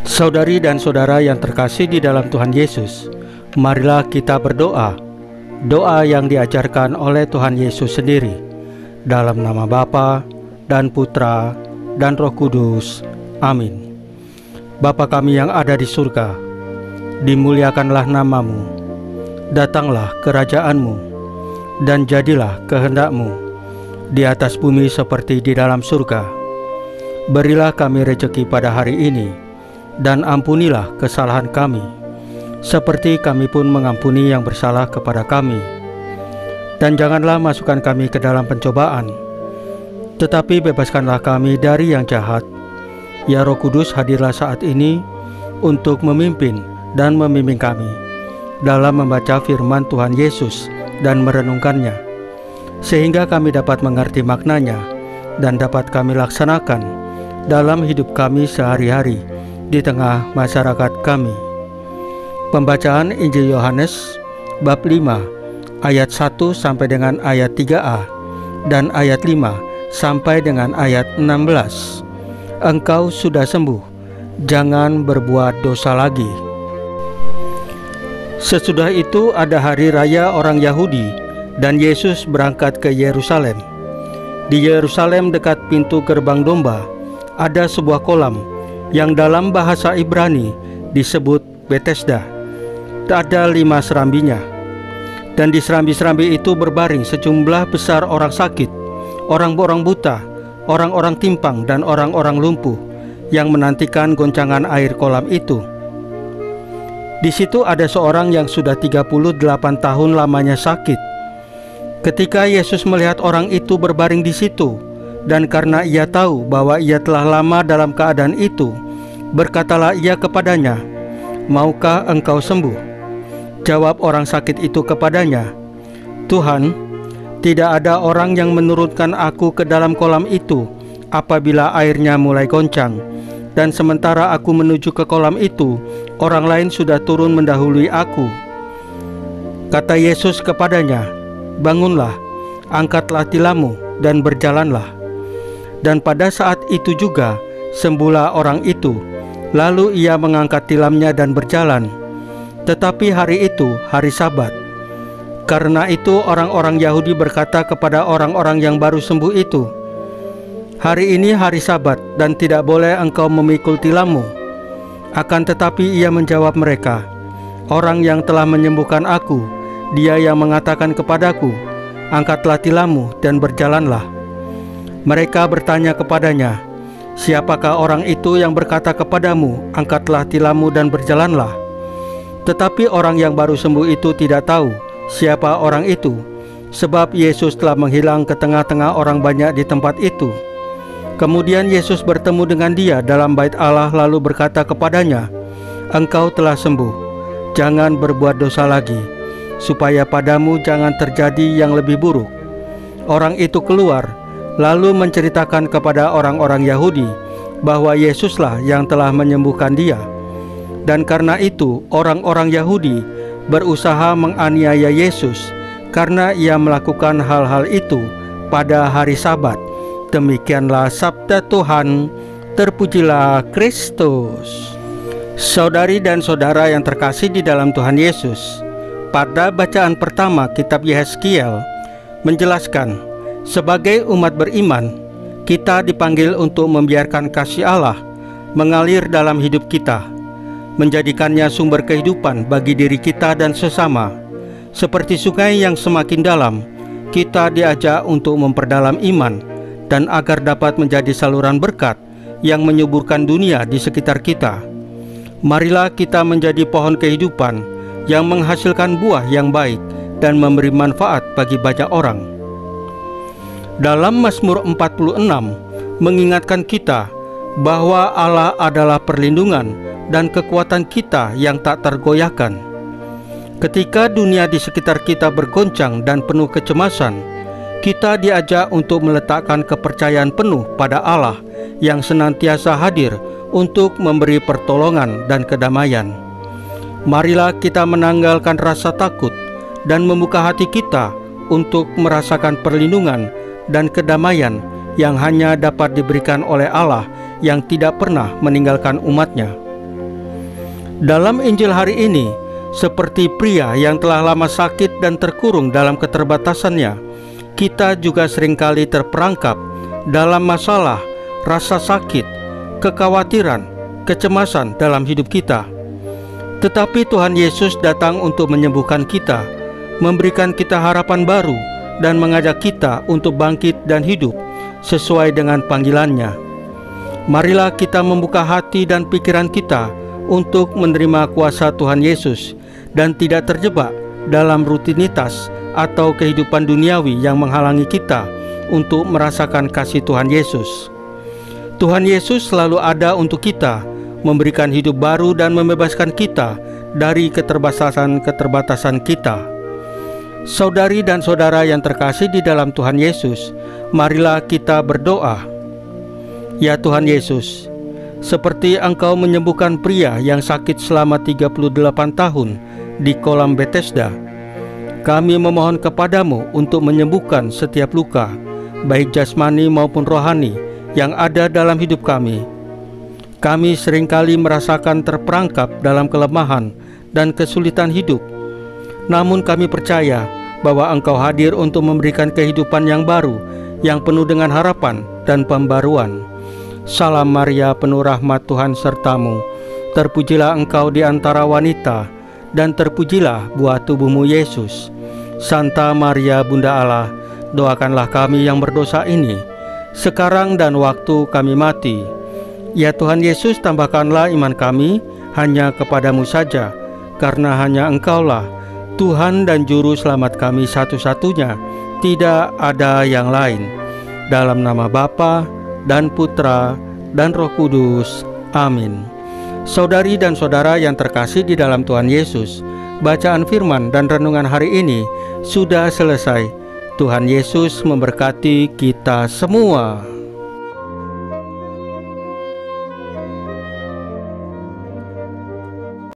Saudari dan saudara yang terkasih di dalam Tuhan Yesus, marilah kita berdoa. Doa yang diajarkan oleh Tuhan Yesus sendiri. Dalam nama Bapa dan Putra dan Roh Kudus. Amin. Bapa kami yang ada di surga, dimuliakanlah namamu. Datanglah kerajaan-Mu, dan jadilah kehendak-Mu di atas bumi seperti di dalam surga. Berilah kami rejeki pada hari ini, dan ampunilah kesalahan kami, seperti kami pun mengampuni yang bersalah kepada kami. Dan janganlah masukkan kami ke dalam pencobaan, tetapi bebaskanlah kami dari yang jahat. Ya Roh Kudus, hadirlah saat ini untuk memimpin dan membimbing kami dalam membaca firman Tuhan Yesus dan merenungkannya, sehingga kami dapat mengerti maknanya dan dapat kami laksanakan dalam hidup kami sehari-hari di tengah masyarakat kami. Pembacaan Injil Yohanes bab 5 ayat 1 sampai dengan ayat 3a dan ayat 5 sampai dengan ayat 16. Engkau sudah sembuh, jangan berbuat dosa lagi. Sesudah itu ada hari raya orang Yahudi, dan Yesus berangkat ke Yerusalem. Di Yerusalem dekat pintu gerbang domba ada sebuah kolam yang dalam bahasa Ibrani disebut Betesda. Ada 5 serambinya, dan di serambi-serambi itu berbaring sejumlah besar orang sakit, orang-orang buta, orang-orang timpang, dan orang-orang lumpuh yang menantikan goncangan air kolam itu. Di situ ada seorang yang sudah 38 tahun lamanya sakit. Ketika Yesus melihat orang itu berbaring di situ, dan karena ia tahu bahwa ia telah lama dalam keadaan itu, berkatalah ia kepadanya, "Maukah engkau sembuh?" Jawab orang sakit itu kepadanya, "Tuhan, tidak ada orang yang menurunkan aku ke dalam kolam itu apabila airnya mulai goncang, dan sementara aku menuju ke kolam itu, orang lain sudah turun mendahului aku." Kata Yesus kepadanya, "Bangunlah, angkatlah tilammu, dan berjalanlah." Dan pada saat itu juga sembuhlah orang itu. Lalu ia mengangkat tilamnya dan berjalan. Tetapi hari itu hari Sabat. Karena itu orang-orang Yahudi berkata kepada orang-orang yang baru sembuh itu, "Hari ini hari Sabat, dan tidak boleh engkau memikul tilammu." Akan tetapi ia menjawab mereka, "Orang yang telah menyembuhkan aku, dia yang mengatakan kepadaku, 'Angkatlah tilammu dan berjalanlah.'" Mereka bertanya kepadanya, "Siapakah orang itu yang berkata kepadamu, 'Angkatlah tilammu dan berjalanlah'?" Tetapi orang yang baru sembuh itu tidak tahu siapa orang itu, sebab Yesus telah menghilang ke tengah-tengah orang banyak di tempat itu. Kemudian Yesus bertemu dengan dia dalam bait Allah, lalu berkata kepadanya, "Engkau telah sembuh, jangan berbuat dosa lagi, supaya padamu jangan terjadi yang lebih buruk." Orang itu keluar, lalu menceritakan kepada orang-orang Yahudi bahwa Yesuslah yang telah menyembuhkan dia. Dan karena itu orang-orang Yahudi berusaha menganiaya Yesus karena ia melakukan hal-hal itu pada hari Sabat. Demikianlah sabda Tuhan. Terpujilah Kristus. Saudari dan saudara yang terkasih di dalam Tuhan Yesus, pada bacaan pertama kitab Yehezkiel menjelaskan, sebagai umat beriman, kita dipanggil untuk membiarkan kasih Allah mengalir dalam hidup kita, menjadikannya sumber kehidupan bagi diri kita dan sesama. Seperti sungai yang semakin dalam, kita diajak untuk memperdalam iman, dan agar dapat menjadi saluran berkat yang menyuburkan dunia di sekitar kita. Marilah kita menjadi pohon kehidupan yang menghasilkan buah yang baik dan memberi manfaat bagi banyak orang. Dalam Mazmur 46 mengingatkan kita bahwa Allah adalah perlindungan dan kekuatan kita yang tak tergoyahkan. Ketika dunia di sekitar kita bergoncang dan penuh kecemasan, kita diajak untuk meletakkan kepercayaan penuh pada Allah yang senantiasa hadir untuk memberi pertolongan dan kedamaian. Marilah kita menanggalkan rasa takut dan membuka hati kita untuk merasakan perlindungan dan kedamaian yang hanya dapat diberikan oleh Allah yang tidak pernah meninggalkan umatnya. Dalam Injil hari ini, seperti pria yang telah lama sakit dan terkurung dalam keterbatasannya, kita juga seringkali terperangkap dalam masalah, rasa sakit, kekhawatiran, kecemasan dalam hidup kita. Tetapi Tuhan Yesus datang untuk menyembuhkan kita, memberikan kita harapan baru, dan mengajak kita untuk bangkit dan hidup sesuai dengan panggilannya. Marilah kita membuka hati dan pikiran kita untuk menerima kuasa Tuhan Yesus dan tidak terjebak dalam rutinitas atau kehidupan duniawi yang menghalangi kita untuk merasakan kasih Tuhan Yesus. Tuhan Yesus selalu ada untuk kita, memberikan hidup baru dan membebaskan kita dari keterbatasan-keterbatasan kita. Saudari dan saudara yang terkasih di dalam Tuhan Yesus, marilah kita berdoa. Ya Tuhan Yesus, seperti Engkau menyembuhkan pria yang sakit selama 38 tahun di kolam Bethesda, kami memohon kepadamu untuk menyembuhkan setiap luka, baik jasmani maupun rohani, yang ada dalam hidup kami. Kami seringkali merasakan terperangkap dalam kelemahan dan kesulitan hidup. Namun kami percaya bahwa Engkau hadir untuk memberikan kehidupan yang baru, yang penuh dengan harapan dan pembaruan. Salam Maria, penuh rahmat, Tuhan sertamu. Terpujilah Engkau di antara wanita, dan terpujilah buah tubuhmu Yesus. Santa Maria, Bunda Allah, doakanlah kami yang berdosa ini, sekarang dan waktu kami mati. Ya Tuhan Yesus, tambahkanlah iman kami hanya kepadamu saja, karena hanya Engkaulah Tuhan dan Juru Selamat kami satu-satunya, tidak ada yang lain. Dalam nama Bapa dan Putra dan Roh Kudus. Amin. Saudari dan saudara yang terkasih di dalam Tuhan Yesus, bacaan firman dan renungan hari ini sudah selesai. Tuhan Yesus memberkati kita semua.